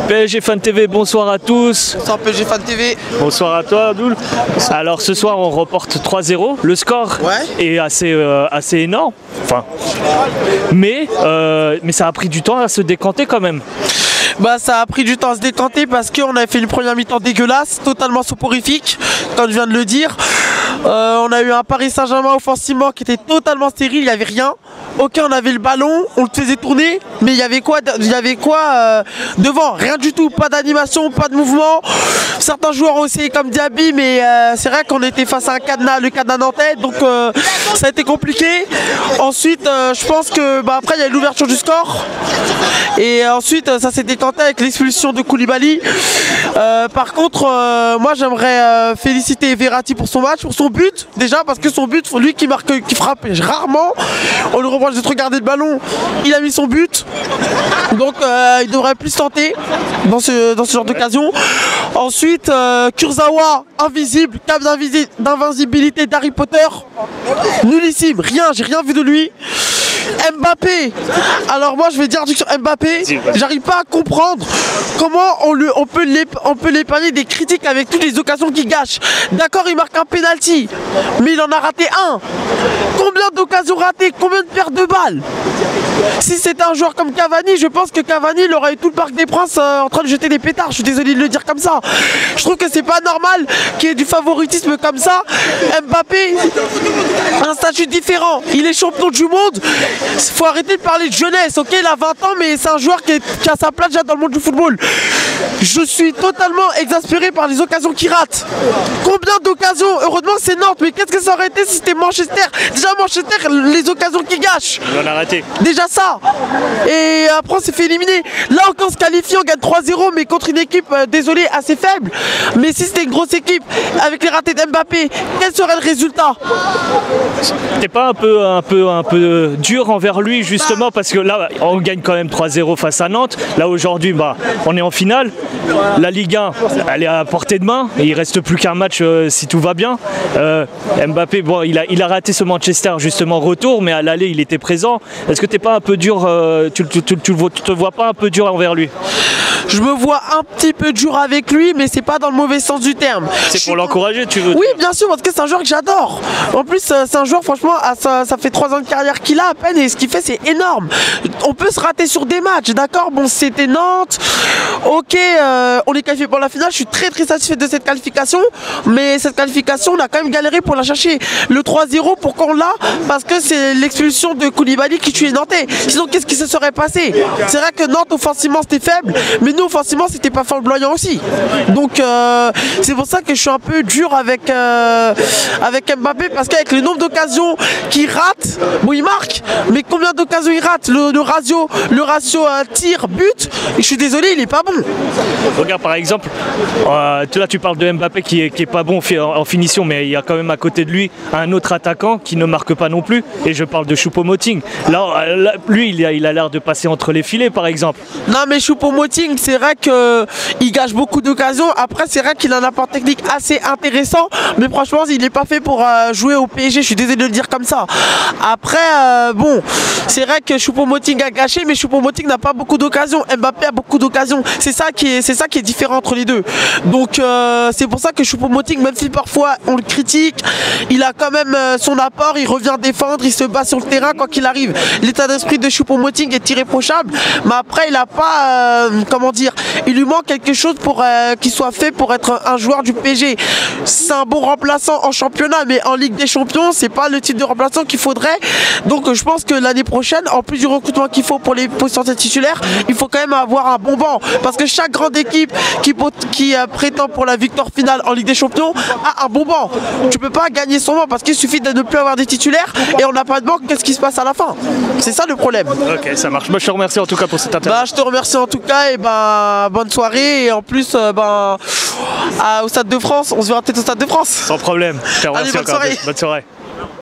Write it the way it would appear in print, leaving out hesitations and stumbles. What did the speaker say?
PSG Fan TV, bonsoir à tous. Bonsoir PSG Fan TV. Bonsoir à toi Abdoul. Alors ce soir on reporte 3-0. Le score est assez énorme. Enfin, mais ça a pris du temps à se décanter quand même. Bah ça a pris du temps à se décanter parce qu'on a fait une première mi-temps dégueulasse, totalement soporifique, comme je viens de le dire. On a eu un Paris Saint-Germain offensivement qui était totalement stérile, il n'y avait rien. Ok, on avait le ballon, on le faisait tourner, mais il y avait quoi devant? Rien du tout, pas d'animation, pas de mouvement. Certains joueurs ont essayé comme Diaby, mais c'est vrai qu'on était face à un cadenas, le cadenas nantais, donc ça a été compliqué. Ensuite, je pense que après il y a eu l'ouverture du score, et ensuite ça s'est décanté avec l'expulsion de Koulibaly. Par contre, moi j'aimerais féliciter Verratti pour son match, pour son but déjà, parce que son but, lui qui frappe rarement, on lui reproche de regarder le ballon, il a mis son but, donc il devrait plus tenter dans ce genre d'occasion. Ensuite, Kurzawa, invisible, cap d'invincibilité d'Harry Potter, nullissime, j'ai rien vu de lui. Mbappé, alors moi je vais dire sur Mbappé, j'arrive pas à comprendre comment on peut l'épargner des critiques avec toutes les occasions qu'il gâche. D'accord, il marque un penalty, mais il en a raté un. Combien d'occasions ratées, combien de pertes de balles? Si c'était un joueur comme Cavani, je pense que Cavani il aurait eu tout le Parc des Princes en train de jeter des pétards. Je suis désolé de le dire comme ça. Je trouve que c'est pas normal qu'il y ait du favoritisme comme ça. Mbappé, un statut différent, il est champion du monde. Faut arrêter de parler de jeunesse, ok, il a 20 ans, mais c'est un joueur qui a sa place déjà dans le monde du football. Je suis totalement exaspéré par les occasions qu'il rate. Combien d'occasions? Heureusement c'est Nantes, mais qu'est-ce que ça aurait été si c'était Manchester? Déjà Manchester, les occasions qu'il gâche, on a raté. Déjà ça. Et après on s'est fait éliminer. Là on se qualifie, on gagne 3-0, mais contre une équipe, désolé, assez faible. Mais si c'était une grosse équipe, avec les ratés d'Mbappé, quel serait le résultat? T'es pas un peu dur envers lui justement, parce que là on gagne quand même 3-0 face à Nantes. Là aujourd'hui on est en finale. La Ligue 1 elle est à portée de main et il reste plus qu'un match si tout va bien. Mbappé, bon, il a raté ce Manchester justement retour, mais à l'aller il était présent. Est-ce que t'es pas un peu dur, tu te vois pas un peu dur envers lui? Je me vois un petit peu dur avec lui, mais c'est pas dans le mauvais sens du terme. C'est pour l'encourager, tu veux? Oui, bien sûr, parce que c'est un joueur que j'adore. En plus, c'est un joueur, franchement, ça fait 3 ans de carrière qu'il a à peine, et ce qu'il fait, c'est énorme. On peut se rater sur des matchs, d'accord? Bon, c'était Nantes. Ok, on est qualifié pour la finale. Je suis très très satisfait de cette qualification, mais cette qualification, on a quand même galéré pour la chercher. Le 3-0, pourquoi on l'a? Parce que c'est l'expulsion de Koulibaly qui tue les Nantais. Sinon, qu'est-ce qui se serait passé? C'est vrai que Nantes, offensivement, c'était faible, mais nous, offensivement, c'était pas flamboyant aussi. Donc, c'est pour ça que je suis un peu dur avec Mbappé, parce qu'avec le nombre d'occasions qu'il rate, bon, il marque, mais combien d'occasions il rate? Le ratio tir-but, je suis désolé, il est pas bon. Regarde par exemple, là tu parles de Mbappé qui est pas bon en finition, mais il y a quand même à côté de lui un autre attaquant qui ne marque pas non plus, et je parle de Choupo-Moting. Là, lui il a l'air de passer entre les filets par exemple. Non mais Choupo-Moting, c'est vrai qu'il gâche beaucoup d'occasions. Après c'est vrai qu'il a un apport technique assez intéressant, mais franchement il n'est pas fait pour jouer au PSG, je suis désolé de le dire comme ça. Après bon, c'est vrai que Choupo-Moting a gâché, mais Choupo-Moting n'a pas beaucoup d'occasions. Mbappé a beaucoup d'occasions. C'est ça qui est différent entre les deux. Donc c'est pour ça que Choupo-Moting, même si parfois on le critique, il a quand même son apport, il revient défendre, il se bat sur le terrain quand il arrive. L'état d'esprit de Choupo-Moting est irréprochable, mais après il n'a pas, comment dire, il lui manque quelque chose pour qu'il soit fait pour être un joueur du PSG. C'est un bon remplaçant en championnat, mais en Ligue des Champions, c'est pas le type de remplaçant qu'il faudrait. Donc je pense que l'année prochaine, en plus du recrutement qu'il faut pour les positions titulaires, il faut quand même avoir un bon banc, parce que chaque grande équipe qui prétend pour la victoire finale en Ligue des Champions a un bon banc. Tu peux pas gagner son banc parce qu'il suffit de ne plus avoir des titulaires et on n'a pas de banc. Qu'est-ce qui se passe à la fin? C'est ça le problème. Ok, ça marche. Moi je te remercie en tout cas pour cette interview. Je te remercie en tout cas, et bonne soirée, et en plus au Stade de France, on se verra peut-être au Stade de France. Sans problème. Je te remercie. Allez, bonne soirée. Bonne soirée.